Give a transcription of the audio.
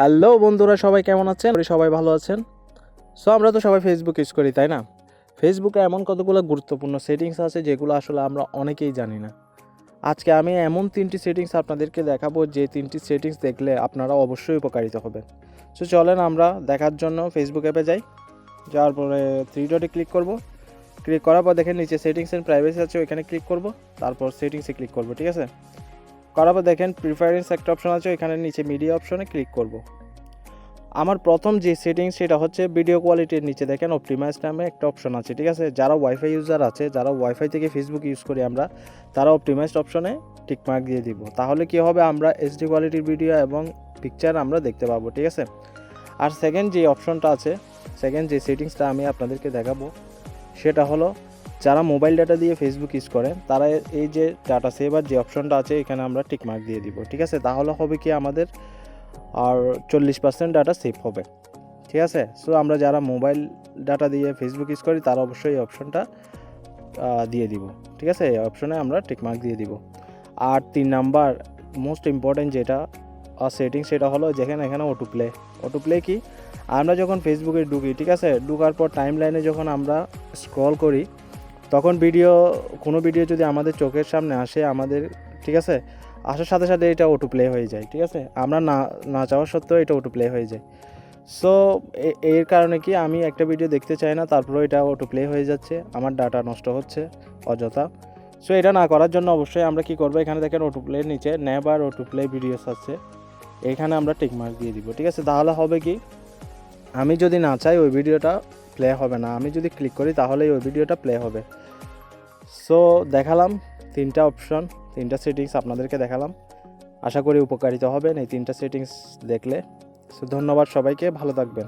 Hello বন্ধুরা, সবাই কেমন আছেন? সবাই ভালো আছেন। সো আমরা তো সবাই ফেসবুক ইউজ করি, তাই না? ফেসবুকে এমন কতগুলো গুরুত্বপূর্ণ সেটিংস আছে যেগুলো আসলে আমরা অনেকেই জানি না। আজকে আমি এমন 3টি সেটিংস আপনাদেরকে দেখাবো, যে 3টি সেটিংস দেখলে আপনারা অবশ্যই উপকারিত হবেন। সো চলেন আমরা দেখার জন্য ফেসবুক অ্যাপে যাই। যাওয়ার পরে 3 ডটে ক্লিক করব। ক্লিক করার পর দেখেন নিচে সেটিংস এন্ড প্রাইভেসি আছে, ওইখানে ক্লিক করব। তারপর সেটিংসে ক্লিক করব, ঠিক আছে? করার পর দেখেন প্রিফারেন্স একটা অপশন আছে, ওইখানে নিচে মিডিয়া অপশনে ক্লিক করব। আমার প্রথম যে সেটিংস সেটা হচ্ছে ভিডিও কোয়ালিটির নিচে দেখেন অপটিমাইজ নামে একটা অপশন আছে, ঠিক আছে? যারা ওয়াইফাই ইউজার আছে, যারা ওয়াইফাই থেকে ফেসবুক ইউজ করি আমরা, তারা অপটিমাইজড অপশনে টিকমার্ক দিয়ে দিব। তাহলে কি হবে, আমরা এইচডি কোয়ালিটির ভিডিও এবং পিকচার আমরা দেখতে পাবো, ঠিক আছে? আর সেকেন্ড যে অপশনটা আছে, সেকেন্ড যে সেটিংসটা আমি আপনাদেরকে দেখাবো, সেটা হলো যারা মোবাইল ডাটা দিয়ে ফেসবুক ইউজ করে তারা এই যে ডাটা সেভার যে অপশনটা আছে এখানে আমরা টিকমার্ক দিয়ে দিব, ঠিক আছে? তাহলে হবে কি, আমাদের আর 40% ডাটা সেভ হবে, ঠিক আছে? সো আমরা যারা মোবাইল ডাটা দিয়ে ফেসবুক ইউজ করি তারা অবশ্যই এই অপশনটা দিয়ে দিব, ঠিক আছে? এই অপশনে আমরা টিকমার্ক দিয়ে দিব। আর 3 নাম্বার মোস্ট ইম্পর্টেন্ট যেটা সেটিং, সেটা হলো যেখানে এখানে অটো প্লে কি, আমরা যখন ফেসবুকে ঢুকি, ঠিক আছে, ঢুকার পর টাইম লাইনে যখন আমরা স্ক্রল করি, তখন কোনো ভিডিও যদি আমাদের চোখের সামনে আসে আমাদের, ঠিক আছে, আসার সাথে সাথে এটা অটো প্লে হয়ে যায়, ঠিক আছে? আমরা না চাওয়া সত্ত্বেও এটা অটো প্লে হয়ে যায়। সো এর কারণে কি, আমি একটা ভিডিও দেখতে চাই না, তারপরেও এটা অটো প্লে হয়ে যাচ্ছে, আমার ডাটা নষ্ট হচ্ছে অযথা। সো এটা না করার জন্য অবশ্যই আমরা কি করবো, এখানে দেখেন অটো প্লের নিচে নেভার অটো প্লে ভিডিওস আছে, এখানে আমরা টিকমার্ক দিয়ে দিব, ঠিক আছে? তাহলে হবে কি, আমি যদি না চাই ওই ভিডিওটা প্লে হবে না, আমি যদি ক্লিক করি তাহলেই ওই ভিডিওটা প্লে হবে। সো দেখালাম 3টা অপশন, 3টা সেটিংস আপনাদেরকে দেখালাম। আশা করি উপকারিত হবেন এই 3টা সেটিংস দেখলে। সো ধন্যবাদ সবাইকে, ভালো থাকবেন।